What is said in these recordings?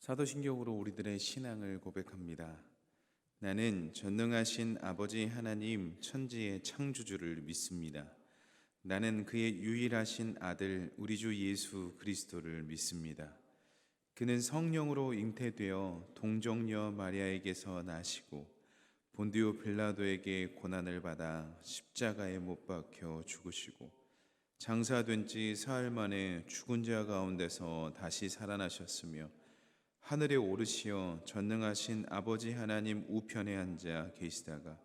사도신경으로 우리들의 신앙을 고백합니다. 나는 전능하신 아버지 하나님 천지의 창조주를 믿습니다. 나는 그의 유일하신 아들 우리 주 예수 그리스도를 믿습니다. 그는 성령으로 잉태되어 동정녀 마리아에게서 나시고 본디오 빌라도에게 고난을 받아 십자가에 못 박혀 죽으시고 장사된 지 사흘 만에 죽은 자 가운데서 다시 살아나셨으며 하늘에 오르시어 전능하신 아버지 하나님 우편에 앉아 계시다가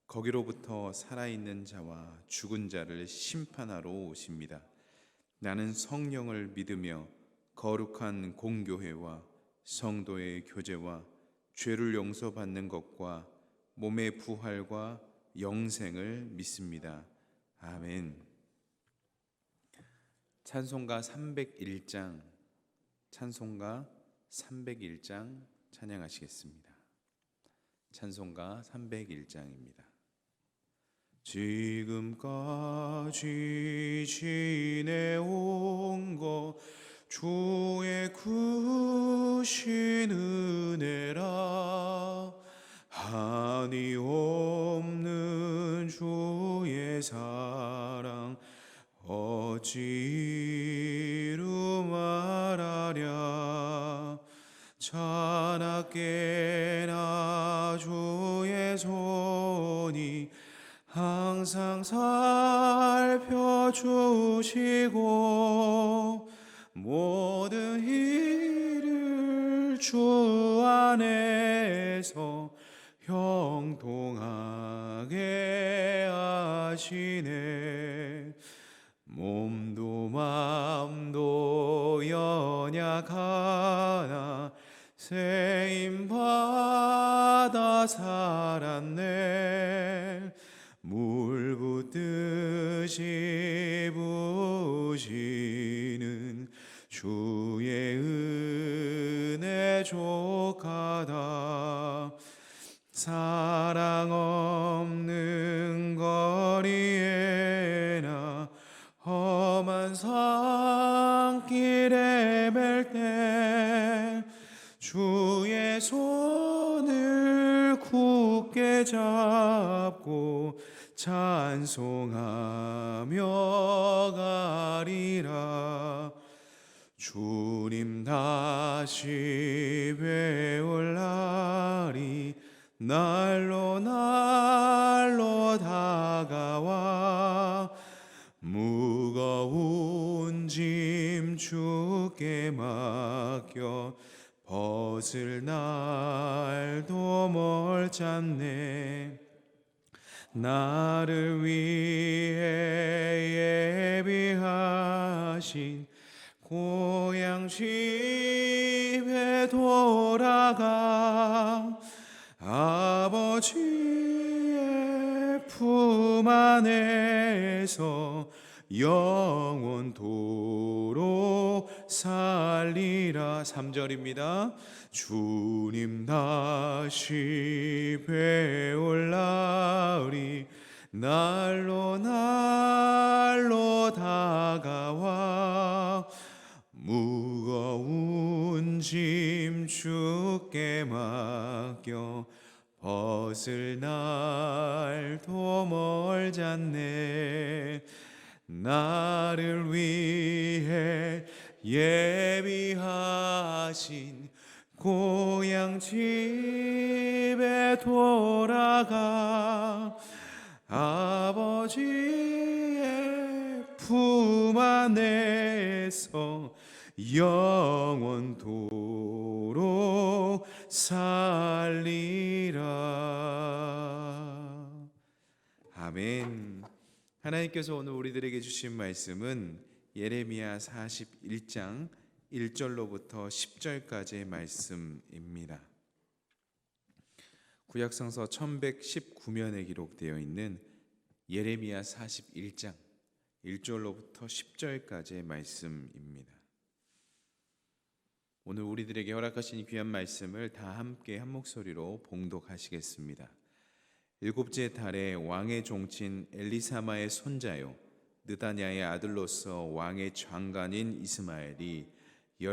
거기로부터 살아있는 자와 죽은 자를 심판하러 오십니다. 나는 성령을 믿으며 거룩한 공교회와 성도의 교제와 죄를 용서받는 것과 몸의 부활과 영생을 믿습니다. 아멘. 찬송가 301장 찬양하시겠습니다. 찬송가 301장입니다. 지금까지 지내온 것 주의 크신 은혜라. 한이 없는 주의 사랑 어찌 이루 말하랴. 자나깨나 주의 손이 항상 살펴주시고 모든 일을 주 안에서 형통하게 하시네. 몸도 마음도 연약하나 세임받아 살았네. 물 붓듯이 부으시는 주의 은혜 족하다. 사랑 없는 거리에나 험한 산길에 맬 때 주의 손을 굳게 잡고 찬송하며 가리라. 주님 다시 배울 날이 날로 다가와 무거운 짐 주께 맡겨 벗을 날도 멀잖네. 나를 위해 예비하신 고향 집에 돌아가 아버지의 품 안에서 영원토록 살리라. 3절입니다. 주님 다시 배울 날이 날로 다가와 무거운 짐 주께 맡겨 벗을 날도 멀잖네. 나를 위해 예비하신 고향 집에 돌아가 아버지의 품 안에서 영원토록 살리라. 아멘. 하나님께서 오늘 우리들에게 주신 말씀은 예레미야 41장 1절로부터 10절까지의 말씀입니다. 구약성서 1119면에 기록되어 있는 예레미야 41장 1절로부터 10절까지의 말씀입니다. 오늘 우리들에게 허락하신 귀한 말씀을 다 함께 한 목소리로 봉독하시겠습니다. 일곱째 달에 왕의 종친 엘리사마의 손자요 느다냐의 아들로서 왕의 장관인 이스마엘이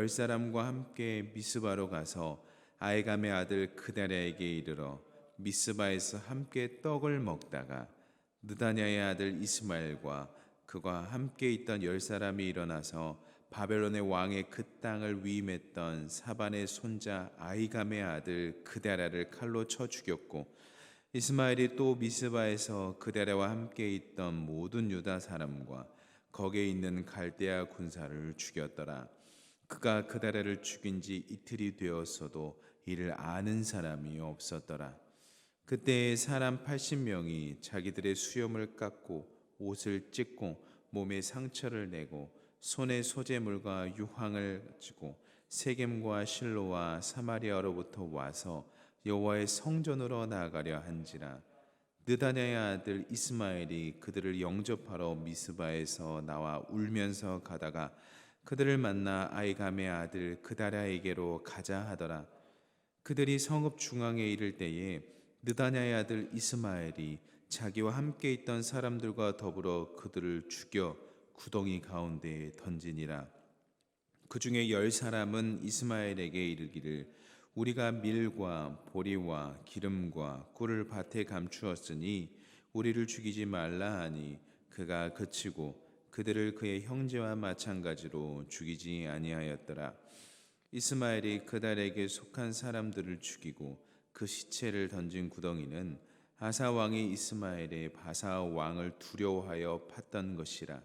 사람과 함께 미스바로 가서 아이감의 아들 그다랴에게 이르러 미스바에서 함께 떡을 먹다가 느다냐의 아들 이스마엘과 그가 함께 있던 10사람이 일어나서 바벨론의 왕의 그 땅을 위임했던 사반의 손자 아이감의 아들 그다랴를 칼로 쳐 죽였고, 이스마엘이 또 미스바에서 그다랴와 함께 있던 모든 유다 사람과 거기에 있는 갈대아 군사를 죽였더라. 그가 그다랴를 죽인 지 이틀이 되었어도 이를 아는 사람이 없었더라. 그때 사람 80명이 자기들의 수염을 깎고 옷을 찢고 몸에 상처를 내고 손에 소재물과 유황을 가지고 세겜과 실로와 사마리아로부터 와서 여호와의 성전으로 나아가려 한지라. 느다냐의 아들 이스마엘이 그들을 영접하러 미스바에서 나와 울면서 가다가 그들을 만나 아이감의 아들 그다랴에게로 가자 하더라. 그들이 성읍 중앙에 이를 때에 느다냐의 아들 이스마엘이 자기와 함께 있던 사람들과 더불어 그들을 죽여 구덩이 가운데에 던지니라. 그 중에 10사람은 이스마엘에게 이르기를 우리가 밀과 보리와 기름과 꿀을 밭에 감추었으니 우리를 죽이지 말라 하니 그가 그치고 그들을 그의 형제와 마찬가지로 죽이지 아니하였더라. 이스마엘이 그달에게 속한 사람들을 죽이고 그 시체를 던진 구덩이는 아사 왕이 이스마엘의 바사 왕을 두려워하여 팠던 것이라.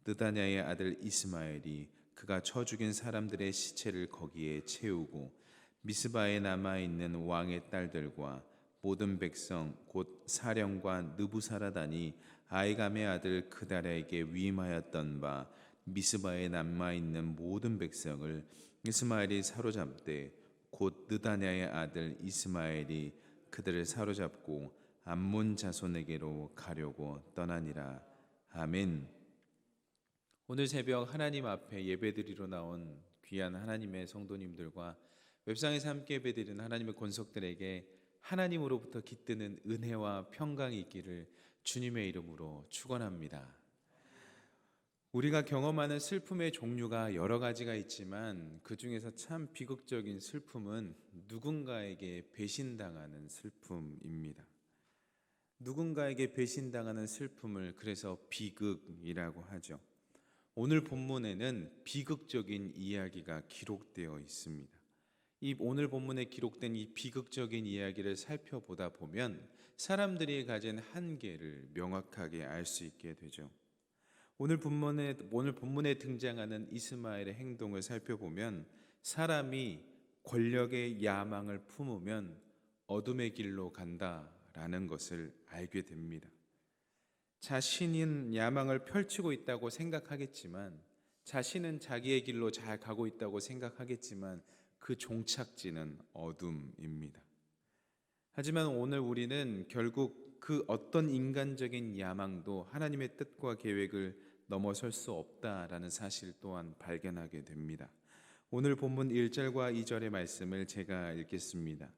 느다냐의 아들 이스마엘이 그가 쳐 죽인 사람들의 시체를 거기에 채우고 미스바에 남아 있는 왕의 딸들과 모든 백성 곧 사령관 느부사라단이 아이감의 아들 그다랴에게 위임하였던 바 미스바에 남아 있는 모든 백성을 이스마엘이 사로잡되 곧 느다냐의 아들 이스마엘이 그들을 사로잡고 암몬 자손에게로 가려고 떠나니라. 아멘. 오늘 새벽 하나님 앞에 예배드리러 나온 귀한 하나님의 성도님들과 웹상에서 함께 예배드리는 하나님의 권속들에게 하나님으로부터 깃드는 은혜와 평강이 있기를 주님의 이름으로 축원합니다. 우리가 경험하는 슬픔의 종류가 여러 가지가 있지만 그 중에서 참 비극적인 슬픔은 누군가에게 배신당하는 슬픔입니다. 누군가에게 배신당하는 슬픔을 그래서 비극이라고 하죠. 오늘 본문에는 비극적인 이야기가 기록되어 있습니다. 이 오늘 본문에 기록된 이 비극적인 이야기를 살펴보다 보면 사람들이 가진 한계를 명확하게 알 수 있게 되죠. 오늘 본문에 등장하는 이스마엘의 행동을 살펴보면 사람이 권력의 야망을 품으면 어둠의 길로 간다라는 것을 알게 됩니다. 자신은 야망을 펼치고 있다고 생각하겠지만, 자신은 자기의 길로 잘 가고 있다고 생각하겠지만 그 종착지는 어둠입니다. 하지만 오늘 우리는 결국 그 어떤 인간적인 야망도 하나님의 뜻과 계획을 넘어설 수 없다라는 사실 또한 발견하게 됩니다. 오늘 본문 1절과 2절의 말씀을 제가 읽겠습니다.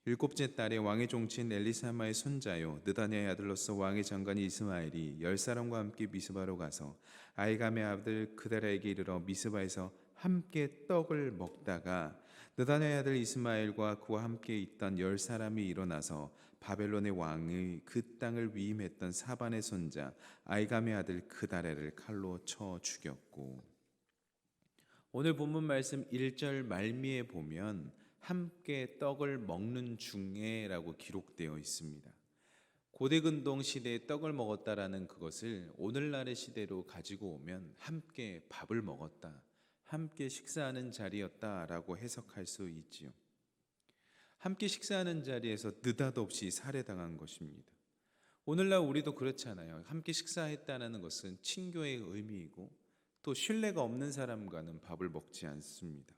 일곱째 달에 왕의 종친 엘리사마의 손자요 느다냐의 아들로서 왕의 장관 이스마엘이 10사람과 함께 미스바로 가서 아이감의 아들 그다랴에게 이르러 미스바에서 함께 떡을 먹다가 느다냐의 아들 이스마엘과 그와 함께 있던 10사람이 일어나서 바벨론의 왕의 그 땅을 위임했던 사반의 손자 아이감의 아들 그다랴를 칼로 쳐 죽였고, 오늘 본문 말씀 1절 말미에 보면 함께 떡을 먹는 중에라고 기록되어 있습니다. 고대 근동 시대에 떡을 먹었다라는 그것을 오늘날의 시대로 가지고 오면 함께 밥을 먹었다, 함께 식사하는 자리였다라고 해석할 수 있지요. 함께 식사하는 자리에서 느닷없이 살해당한 것입니다. 오늘날 우리도 그렇잖아요. 함께 식사했다는 것은 친교의 의미이고 또 신뢰가 없는 사람과는 밥을 먹지 않습니다.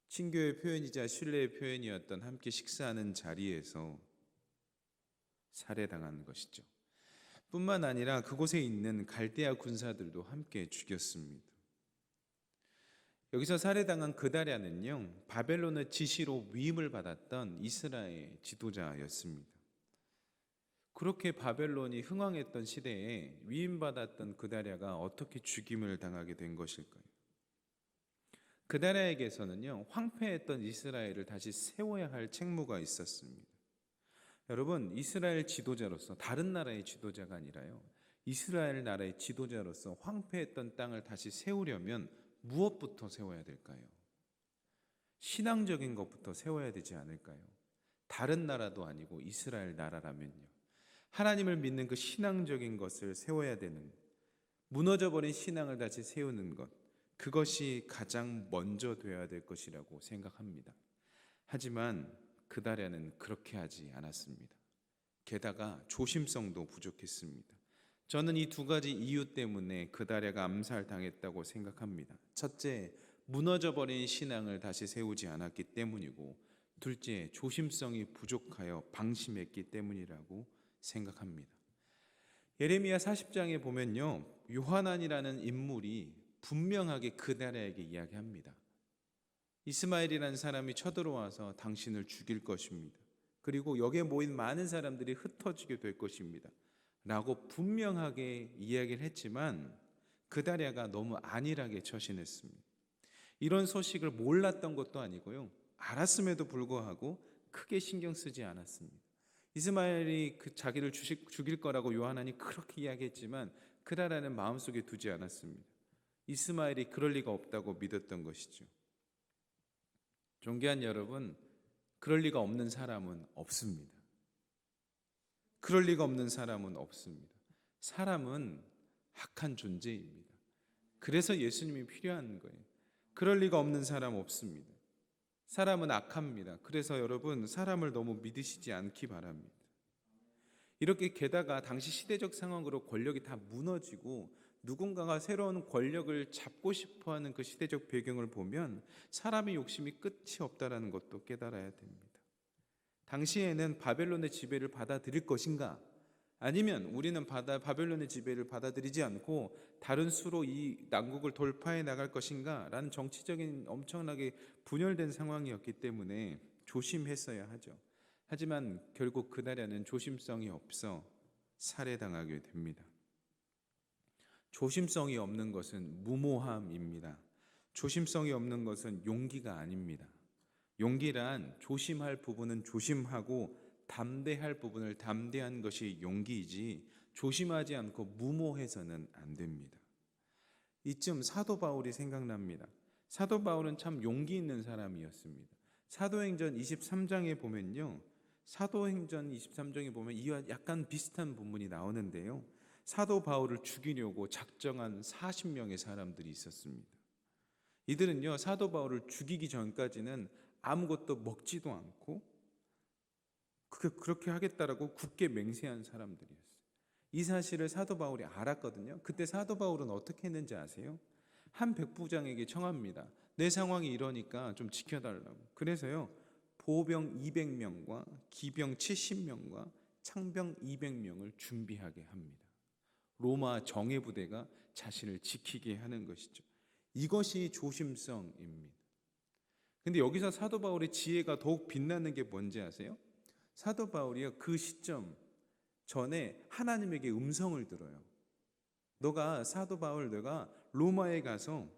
친교의 표현이자 신뢰의 표현이었던 함께 식사하는 자리에서 살해당한 것이죠. 뿐만 아니라 그곳에 있는 갈대아 군사들도 함께 죽였습니다. 여기서 살해당한 그다랴는요, 바벨론의 지시로 위임을 받았던 이스라엘 지도자였습니다. 그렇게 바벨론이 흥왕했던 시대에 위임받았던 그다랴가 어떻게 죽임을 당하게 된 것일까요? 그다라에게서는요, 황폐했던 이스라엘을 다시 세워야 할 책무가 있었습니다. 여러분, 이스라엘 지도자로서, 다른 나라의 지도자가 아니라요, 이스라엘 나라의 지도자로서 황폐했던 땅을 다시 세우려면 무엇부터 세워야 될까요? 신앙적인 것부터 세워야 되지 않을까요? 다른 나라도 아니고 이스라엘 나라라면요, 하나님을 믿는 그 신앙적인 것을 세워야 되는, 무너져버린 신앙을 다시 세우는 것, 그것이 가장 먼저 되어야 될 것이라고 생각합니다. 하지만 그다랴는 그렇게 하지 않았습니다. 게다가 조심성도 부족했습니다. 저는 이 두 가지 이유 때문에 그다랴가 암살당했다고 생각합니다. 첫째, 무너져버린 신앙을 다시 세우지 않았기 때문이고, 둘째, 조심성이 부족하여 방심했기 때문이라고 생각합니다. 예레미야 40장에 보면요, 요하난이라는 인물이 분명하게 그다랴에게 이야기합니다. 이스마엘이라는 사람이 쳐들어와서 당신을 죽일 것입니다. 그리고 여기에 모인 많은 사람들이 흩어지게 될 것입니다. 라고 분명하게 이야기를 했지만 그다랴가 너무 안일하게 처신했습니다. 이런 소식을 몰랐던 것도 아니고요, 알았음에도 불구하고 크게 신경 쓰지 않았습니다. 이스마엘이 자기를 죽일 거라고 요하난이 그렇게 이야기했지만 그다랴는 마음속에 두지 않았습니다. 이스마엘이 그럴 리가 없다고 믿었던 것이죠. 존귀한 여러분, 그럴 리가 없는 사람은 없습니다. 그럴 리가 없는 사람은 없습니다. 사람은 악한 존재입니다. 그래서 예수님이 필요한 거예요. 그럴 리가 없는 사람 없습니다. 사람은 악합니다. 그래서 여러분, 사람을 너무 믿으시지 않기 바랍니다. 이렇게 게다가 당시 시대적 상황으로 권력이 다 무너지고 누군가가 새로운 권력을 잡고 싶어하는 그 시대적 배경을 보면 사람의 욕심이 끝이 없다라는 것도 깨달아야 됩니다. 당시에는 바벨론의 지배를 받아들일 것인가, 아니면 우리는 바벨론의 지배를 받아들이지 않고 다른 수로 이 남국을 돌파해 나갈 것인가 라는 정치적인 엄청나게 분열된 상황이었기 때문에 조심했어야 하죠. 하지만 결국 그다랴는 조심성이 없어 살해당하게 됩니다. 조심성이 없는 것은 무모함입니다. 조심성이 없는 것은 용기가 아닙니다. 용기란 조심할 부분은 조심하고 담대할 부분을 담대한 것이 용기이지, 조심하지 않고 무모해서는 안 됩니다. 이쯤 사도 바울이 생각납니다. 사도 바울은 참 용기 있는 사람이었습니다. 사도행전 23장에 보면요, 사도행전 23장에 보면 이와 약간 비슷한 부분이 나오는데요, 사도 바울을 죽이려고 작정한 40명의 사람들이 있었습니다. 이들은요, 사도 바울을 죽이기 전까지는 아무것도 먹지도 않고 그렇게 하겠다라고 굳게 맹세한 사람들이었어요. 이 사실을 사도 바울이 알았거든요. 그때 사도 바울은 어떻게 했는지 아세요? 한 백부장에게 청합니다. 내 상황이 이러니까 좀 지켜달라고. 그래서요, 보병 200명과 기병 70명과 창병 200명을 준비하게 합니다. 로마 정예부대가 자신을 지키게 하는 것이죠. 이것이 조심성입니다. 근데 여기서 사도 바울의 지혜가 더욱 빛나는 게 뭔지 아세요? 사도 바울이요, 그 시점 전에 하나님에게 음성을 들어요. 너가 사도 바울, 내가 로마에 가서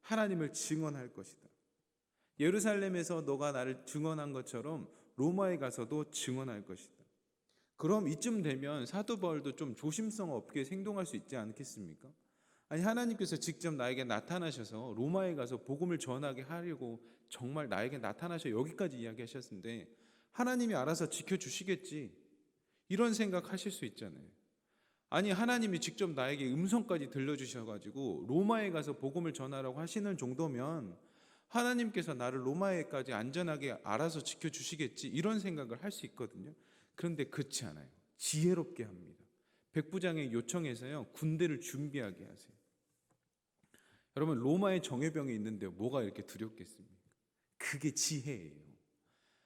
하나님을 증언할 것이다. 예루살렘에서 너가 나를 증언한 것처럼 로마에 가서도 증언할 것이다. 그럼 이쯤 되면 사도 바울도 좀 조심성 없게 행동할 수 있지 않겠습니까? 아니, 하나님께서 직접 나에게 나타나셔서 로마에 가서 복음을 전하게 하려고 정말 나에게 나타나셔 여기까지 이야기하셨는데 하나님이 알아서 지켜주시겠지, 이런 생각하실 수 있잖아요. 아니, 하나님이 직접 나에게 음성까지 들려주셔가지고 로마에 가서 복음을 전하라고 하시는 정도면 하나님께서 나를 로마에까지 안전하게 알아서 지켜주시겠지, 이런 생각을 할 수 있거든요. 그런데 그렇지 않아요. 지혜롭게 합니다. 백부장의 요청에서요, 군대를 준비하게 하세요. 여러분, 로마에 정예병이 있는데 뭐가 이렇게 두렵겠습니까? 그게 지혜예요.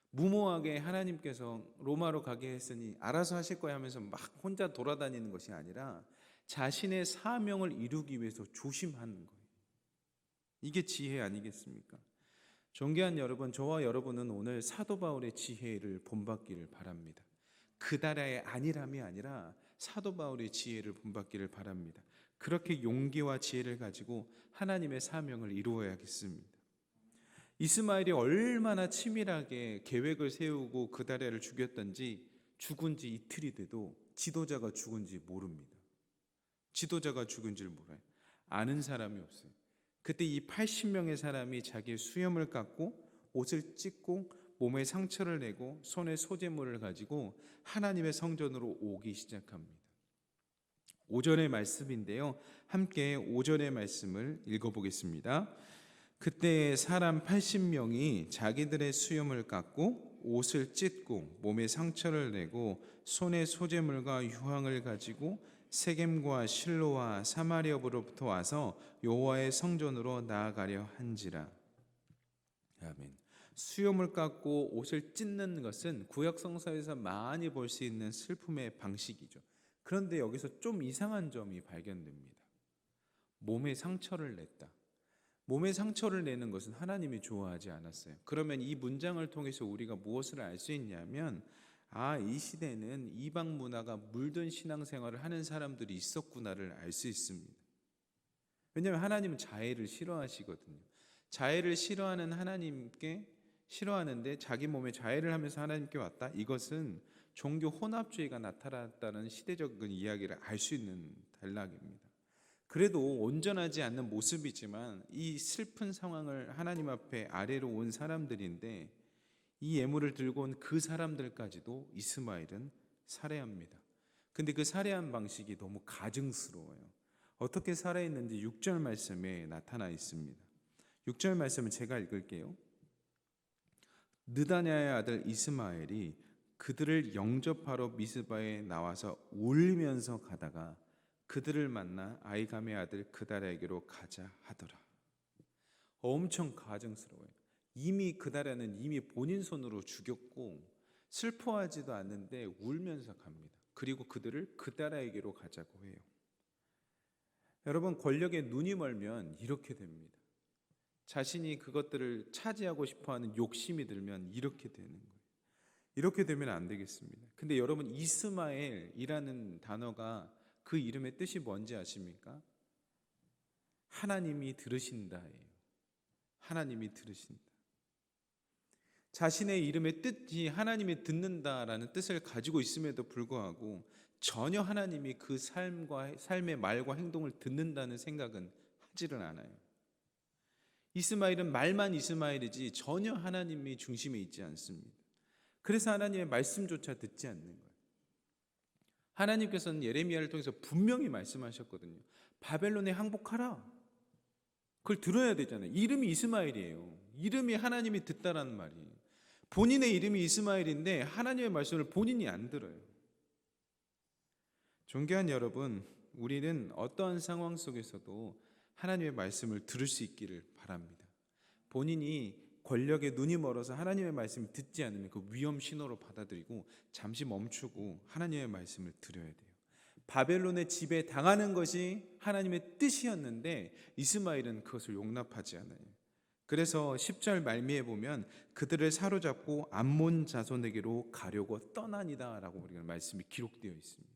무모하게 하나님께서 로마로 가게 했으니 알아서 하실 거야 하면서 막 혼자 돌아다니는 것이 아니라 자신의 사명을 이루기 위해서 조심하는 거예요. 이게 지혜 아니겠습니까? 존귀한 여러분, 저와 여러분은 오늘 사도 바울의 지혜를 본받기를 바랍니다. 그다라의 안일함이 아니라 사도 바울의 지혜를 본받기를 바랍니다. 그렇게 용기와 지혜를 가지고 하나님의 사명을 이루어야겠습니다. 이스마엘이 얼마나 치밀하게 계획을 세우고 그다리아를 죽였던지 죽은 지 이틀이 돼도 지도자가 죽은지 모릅니다. 지도자가 죽은 줄 몰라요. 아는 사람이 없어요. 그때 이 80명의 사람이 자기의 수염을 깎고 옷을 찢고 몸에 상처를 내고 손에 소재물을 가지고 하나님의 성전으로 오기 시작합니다. 5절의 말씀인데요. 함께 5절의 말씀을 읽어보겠습니다. 그때 사람 80명이 자기들의 수염을 깎고 옷을 찢고 몸에 상처를 내고 손에 소재물과 유황을 가지고 세겜과 실로와 사마리아로부터 와서 여호와의 성전으로 나아가려 한지라. 아멘. 수염을 깎고 옷을 찢는 것은 구약 성서에서 많이 볼 수 있는 슬픔의 방식이죠. 그런데 여기서 좀 이상한 점이 발견됩니다. 몸에 상처를 냈다. 몸에 상처를 내는 것은 하나님이 좋아하지 않았어요. 그러면 이 문장을 통해서 우리가 무엇을 알 수 있냐면, 이 시대는 이방 문화가 물든 신앙생활을 하는 사람들이 있었구나를 알 수 있습니다. 왜냐하면 하나님은 자애를 싫어하시거든요. 자애를 싫어하는 하나님께 싫어하는데 자기 몸에 자애를 하면서 하나님께 왔다? 이것은 종교 혼합주의가 나타났다는 시대적인 이야기를 알 수 있는 단락입니다. 그래도 온전하지 않는 모습이지만 이 슬픈 상황을 하나님 앞에 아래로 온 사람들인데, 이 예물을 들고 온 그 사람들까지도 이스마엘은 살해합니다. 근데 그 살해한 방식이 너무 가증스러워요. 어떻게 살해했는지 6절 말씀에 나타나 있습니다. 6절 말씀을 제가 읽을게요. 느다냐의 아들 이스마엘이 그들을 영접하러 미스바에 나와서 울면서 가다가 그들을 만나 아이감의 아들 그다리아에게로 가자 하더라. 엄청 가증스러워요. 이미 그다리아는 이미 본인 손으로 죽였고 슬퍼하지도 않는데 울면서 갑니다. 그리고 그들을 그다리아에게로 가자고 해요. 여러분, 권력에 눈이 멀면 이렇게 됩니다. 자신이 그것들을 차지하고 싶어하는 욕심이 들면 이렇게 되는 거예요. 이렇게 되면 안 되겠습니다. 근데 여러분, 이스마엘이라는 단어가 그 이름의 뜻이 뭔지 아십니까? 하나님이 들으신다예요. 하나님이 들으신다. 자신의 이름의 뜻이 하나님이 듣는다라는 뜻을 가지고 있음에도 불구하고 전혀 하나님이 그 삶의 말과 행동을 듣는다는 생각은 하지를 않아요. 이스마엘은 말만 이스마엘이지 전혀 하나님이 중심에 있지 않습니다. 그래서 하나님의 말씀조차 듣지 않는 거예요. 하나님께서는 예레미야를 통해서 분명히 말씀하셨거든요. 바벨론에 항복하라. 그걸 들어야 되잖아요. 이름이 이스마엘이에요. 이름이 하나님이 듣다라는 말이에요. 본인의 이름이 이스마엘인데 하나님의 말씀을 본인이 안 들어요. 존귀한 여러분, 우리는 어떠한 상황 속에서도 하나님의 말씀을 들을 수 있기를 바랍니다. 본인이 권력에 눈이 멀어서 하나님의 말씀을 듣지 않으면 그 위험 신호로 받아들이고 잠시 멈추고 하나님의 말씀을 들어야 돼요. 바벨론의 지배 당하는 것이 하나님의 뜻이었는데 이스마엘은 그것을 용납하지 않아요. 그래서 10절 말미에 보면 그들을 사로잡고 암몬 자손에게로 가려고 떠나니다 라고 우리가 말씀이 기록되어 있습니다.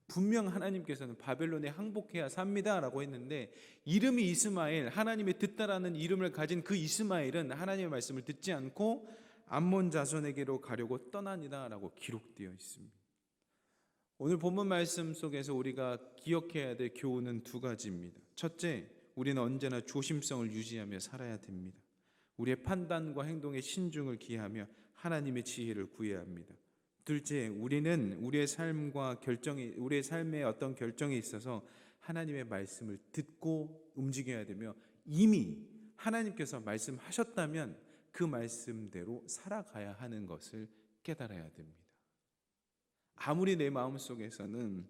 분명 하나님께서는 바벨론에 항복해야 삽니다 라고 했는데, 이름이 이스마엘, 하나님의 듣다라는 이름을 가진 그 이스마엘은 하나님의 말씀을 듣지 않고 암몬 자손에게로 가려고 떠나니다 라고 기록되어 있습니다. 오늘 본문 말씀 속에서 우리가 기억해야 될 교훈은 두 가지입니다. 첫째, 우리는 언제나 조심성을 유지하며 살아야 됩니다. 우리의 판단과 행동에 신중을 기하며 하나님의 지혜를 구해야 합니다. 둘째, 우리는 우리의 삶의 어떤 결정에 있어서 하나님의 말씀을 듣고 움직여야 되며, 이미 하나님께서 말씀하셨다면 그 말씀대로 살아가야 하는 것을 깨달아야 됩니다. 아무리 내 마음속에서는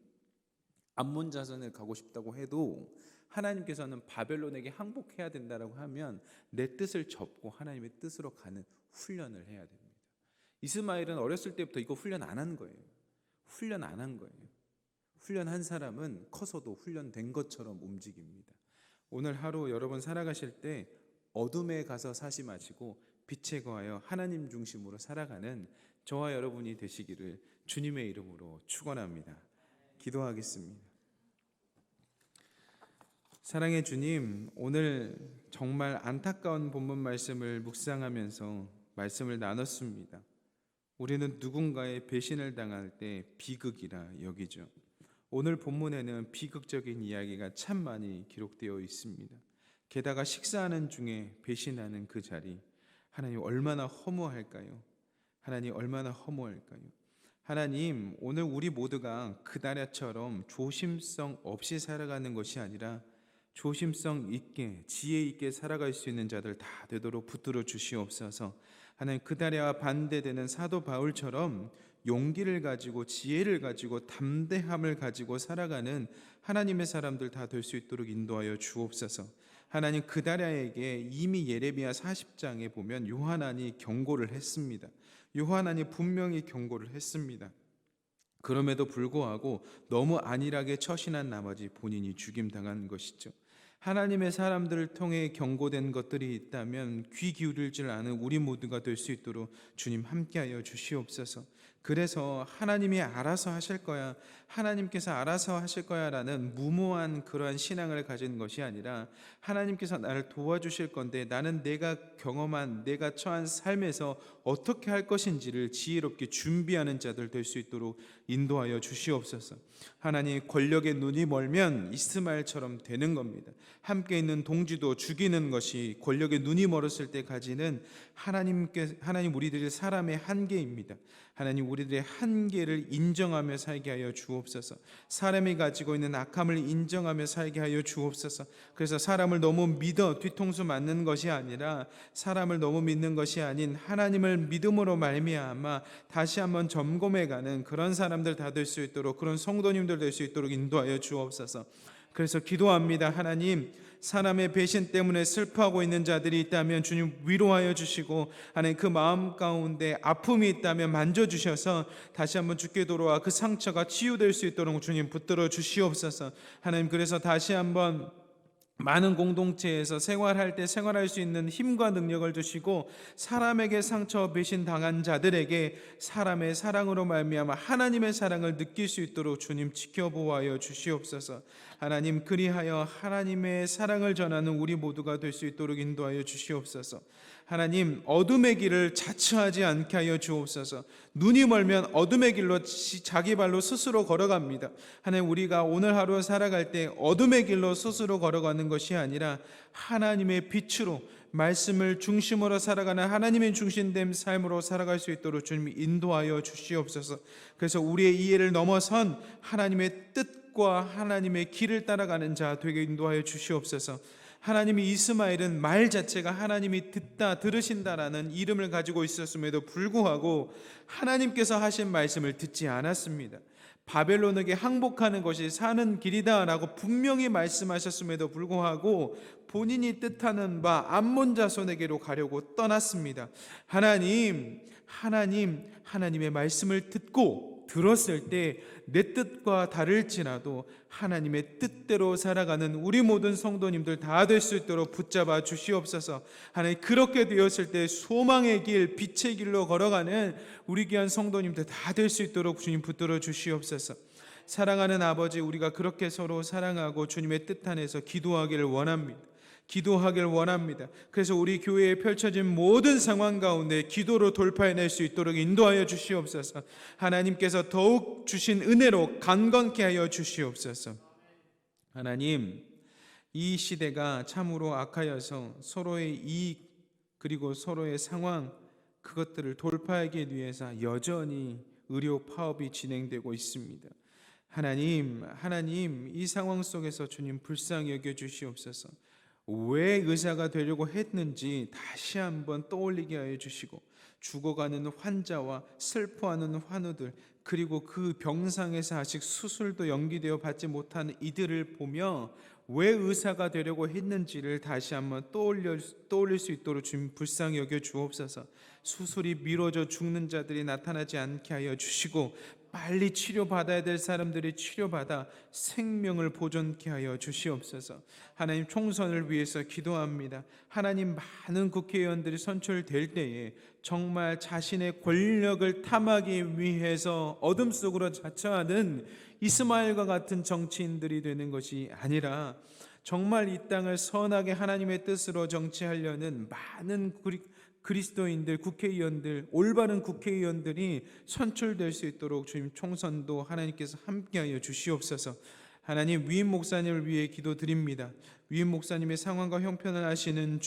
암몬 자손을 가고 싶다고 해도 하나님께서는 바벨론에게 항복해야 된다고 하면 내 뜻을 접고 하나님의 뜻으로 가는 훈련을 해야 됩니다. 이스마엘은 어렸을 때부터 이거 훈련 안 한 거예요. 훈련 안 한 거예요. 훈련한 사람은 커서도 훈련된 것처럼 움직입니다. 오늘 하루 여러분 살아가실 때 어둠에 가서 사지 마시고 빛에 거하여 하나님 중심으로 살아가는 저와 여러분이 되시기를 주님의 이름으로 축원합니다. 기도하겠습니다. 사랑의 주님, 오늘 정말 안타까운 본문 말씀을 묵상하면서 말씀을 나눴습니다. 우리는 누군가의 배신을 당할 때 비극이라 여기죠. 오늘 본문에는 비극적인 이야기가 참 많이 기록되어 있습니다. 게다가 식사하는 중에 배신하는 그 자리, 하나님 얼마나 허무할까요? 하나님 얼마나 허무할까요? 하나님, 오늘 우리 모두가 그날처럼 조심성 없이 살아가는 것이 아니라 조심성 있게 지혜 있게 살아갈 수 있는 자들 다 되도록 붙들어 주시옵소서. 하나님, 그날에와 반대되는 사도 바울처럼 용기를 가지고 지혜를 가지고 담대함을 가지고 살아가는 하나님의 사람들 다 될 수 있도록 인도하여 주옵소서. 하나님, 그다랴에게 이미 예레미야 40장에 보면 요한안이 경고를 했습니다. 요한안이 분명히 경고를 했습니다. 그럼에도 불구하고 너무 안일하게 처신한 나머지 본인이 죽임당한 것이죠. 하나님의 사람들을 통해 경고된 것들이 있다면 귀 기울일 줄 아는 우리 모두가 될 수 있도록 주님 함께하여 주시옵소서. 그래서 하나님이 알아서 하실 거야, 하나님께서 알아서 하실 거야 라는 무모한 그러한 신앙을 가진 것이 아니라 하나님께서 나를 도와주실 건데 나는 내가 경험한 내가 처한 삶에서 어떻게 할 것인지를 지혜롭게 준비하는 자들 될 수 있도록 인도하여 주시옵소서. 하나님, 권력의 눈이 멀면 이스마엘처럼 되는 겁니다. 함께 있는 동지도 죽이는 것이 권력의 눈이 멀었을 때까지는 하나님 우리들의 사람의 한계입니다. 하나님, 우리들의 한계를 인정하며 살게 하여 주옵소서. 사람이 가지고 있는 악함을 인정하며 살게 하여 주옵소서. 그래서 사람을 너무 믿어 뒤통수 맞는 것이 아니라 사람을 너무 믿는 것이 아닌 하나님을 믿음으로 말미암아 다시 한번 점검해가는 그런 사람들 다 될 수 있도록, 그런 성도님들 될 수 있도록 인도하여 주옵소서. 그래서 기도합니다. 하나님, 사람의 배신 때문에 슬퍼하고 있는 자들이 있다면 주님 위로하여 주시고, 하나님 그 마음 가운데 아픔이 있다면 만져주셔서 다시 한번 주께 돌아와 그 상처가 치유될 수 있도록 주님 붙들어 주시옵소서. 하나님, 그래서 다시 한번 많은 공동체에서 생활할 때 생활할 수 있는 힘과 능력을 주시고, 사람에게 상처 배신 당한 자들에게 사람의 사랑으로 말미암아 하나님의 사랑을 느낄 수 있도록 주님 지켜보아여 주시옵소서. 하나님, 그리하여 하나님의 사랑을 전하는 우리 모두가 될 수 있도록 인도하여 주시옵소서. 하나님, 어둠의 길을 자처하지 않게 하여 주옵소서. 눈이 멀면 어둠의 길로 자기 발로 스스로 걸어갑니다. 하나님, 우리가 오늘 하루 살아갈 때 어둠의 길로 스스로 걸어가는 것이 아니라 하나님의 빛으로 말씀을 중심으로 살아가는 하나님의 중심된 삶으로 살아갈 수 있도록 주님이 인도하여 주시옵소서. 그래서 우리의 이해를 넘어선 하나님의 뜻과 하나님의 길을 따라가는 자 되게 인도하여 주시옵소서. 하나님이 이스마엘은 말 자체가 하나님이 들으신다라는 이름을 가지고 있었음에도 불구하고 하나님께서 하신 말씀을 듣지 않았습니다. 바벨론에게 항복하는 것이 사는 길이다라고 분명히 말씀하셨음에도 불구하고 본인이 뜻하는 바 암몬 자손에게로 가려고 떠났습니다. 하나님의 말씀을 들었을 때 내 뜻과 다를지라도 하나님의 뜻대로 살아가는 우리 모든 성도님들 다 될 수 있도록 붙잡아 주시옵소서. 하나님, 그렇게 되었을 때 소망의 길, 빛의 길로 걸어가는 우리 귀한 성도님들 다 될 수 있도록 주님 붙들어 주시옵소서. 사랑하는 아버지, 우리가 그렇게 서로 사랑하고 주님의 뜻 안에서 기도하기를 원합니다. 그래서 우리 교회에 펼쳐진 모든 상황 가운데 기도로 돌파해낼 수 있도록 인도하여 주시옵소서. 하나님께서 더욱 주신 은혜로 강건케 하여 주시옵소서. 하나님, 이 시대가 참으로 악하여서 서로의 이익 그리고 서로의 상황, 그것들을 돌파하기 위해서 여전히 의료 파업이 진행되고 있습니다. 하나님, 이 상황 속에서 주님 불쌍히 여겨 주시옵소서. 왜 의사가 되려고 했는지 다시 한번 떠올리게 하여 주시고, 죽어가는 환자와 슬퍼하는 환우들, 그리고 그 병상에서 아직 수술도 연기되어 받지 못하는 이들을 보며 왜 의사가 되려고 했는지를 다시 한번 떠올릴 수 있도록 주님 불쌍히 여겨 주옵소서. 수술이 미뤄져 죽는 자들이 나타나지 않게 하여 주시고, 빨리 치료받아야 될 사람들이 치료받아 생명을 보존케 하여 주시옵소서. 하나님, 총선을 위해서 기도합니다. 하나님, 많은 국회의원들이 선출될 때에 정말 자신의 권력을 탐하기 위해서 어둠 속으로 자처하는 이스마엘과 같은 정치인들이 되는 것이 아니라 정말 이 땅을 선하게 하나님의 뜻으로 정치하려는 많은 그리스도인들, 국회의원들, 올바른 국회의원들이 선출될 수 있도록 주님 총선도 하나님께서 함께하여 주시옵소서. 하나님, 위임 목사님을 위해 기도드립니다. 위임 목사님의 상황과 형편을 아시는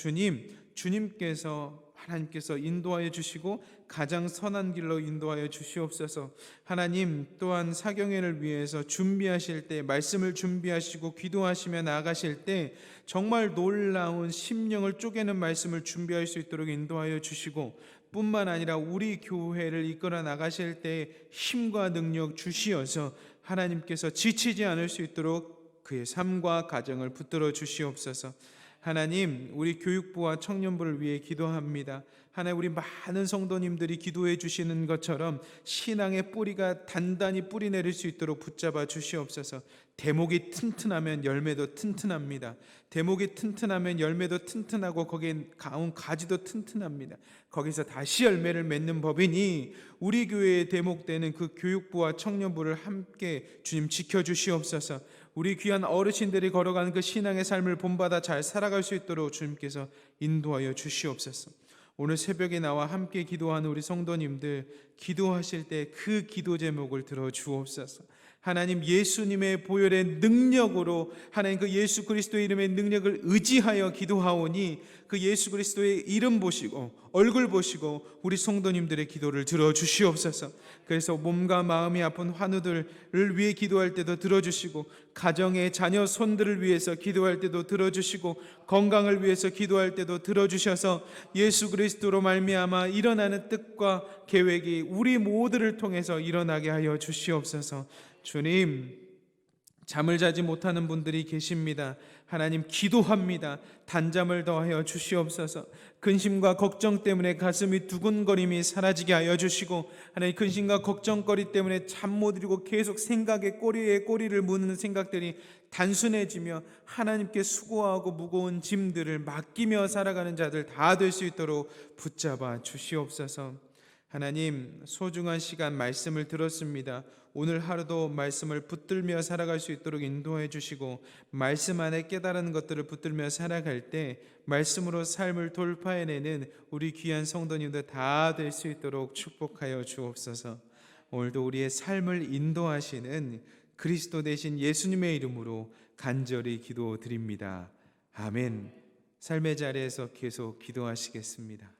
주님께서 하나님께서 인도하여 주시고 가장 선한 길로 인도하여 주시옵소서. 하나님, 또한 사경회를 위해서 준비하실 때, 말씀을 준비하시고 기도하시며 나아가실 때 정말 놀라운 심령을 쪼개는 말씀을 준비할 수 있도록 인도하여 주시고, 뿐만 아니라 우리 교회를 이끌어 나가실 때 힘과 능력 주시어서 하나님께서 지치지 않을 수 있도록 그의 삶과 가정을 붙들어 주시옵소서. 하나님, 우리 교육부와 청년부를 위해 기도합니다. 하나님, 우리 많은 성도님들이 기도해 주시는 것처럼 신앙의 뿌리가 단단히 뿌리 내릴 수 있도록 붙잡아 주시옵소서. 대목이 튼튼하면 열매도 튼튼합니다. 대목이 튼튼하면 열매도 튼튼하고 거기에 가운 가지도 튼튼합니다. 거기서 다시 열매를 맺는 법이니 우리 교회의 대목되는 그 교육부와 청년부를 함께 주님 지켜주시옵소서. 우리 귀한 어르신들이 걸어가는 그 신앙의 삶을 본받아 잘 살아갈 수 있도록 주님께서 인도하여 주시옵소서. 오늘 새벽에 나와 함께 기도하는 우리 성도님들, 기도하실 때 그 기도 제목을 들어 주옵소서. 하나님, 예수님의 보혈의 능력으로 하나님 그 예수 그리스도의 이름의 능력을 의지하여 기도하오니 그 예수 그리스도의 이름 보시고 얼굴 보시고 우리 성도님들의 기도를 들어주시옵소서. 그래서 몸과 마음이 아픈 환우들을 위해 기도할 때도 들어주시고, 가정의 자녀 손들을 위해서 기도할 때도 들어주시고, 건강을 위해서 기도할 때도 들어주셔서 예수 그리스도로 말미암아 일어나는 뜻과 계획이 우리 모두를 통해서 일어나게 하여 주시옵소서. 주님, 잠을 자지 못하는 분들이 계십니다. 하나님, 기도합니다. 단잠을 더하여 주시옵소서. 근심과 걱정 때문에 가슴이 두근거림이 사라지게 하여 주시고, 하나님, 근심과 걱정거리 때문에 잠 못 이루고 계속 생각에 꼬리에 꼬리를 무는 생각들이 단순해지며 하나님께 수고하고 무거운 짐들을 맡기며 살아가는 자들 다 될 수 있도록 붙잡아 주시옵소서. 하나님, 소중한 시간 말씀을 들었습니다. 오늘 하루도 말씀을 붙들며 살아갈 수 있도록 인도해 주시고, 말씀 안에 깨달은 것들을 붙들며 살아갈 때 말씀으로 삶을 돌파해내는 우리 귀한 성도님들 다 될 수 있도록 축복하여 주옵소서. 오늘도 우리의 삶을 인도하시는 그리스도 되신 예수님의 이름으로 간절히 기도드립니다. 아멘. 삶의 자리에서 계속 기도하시겠습니다.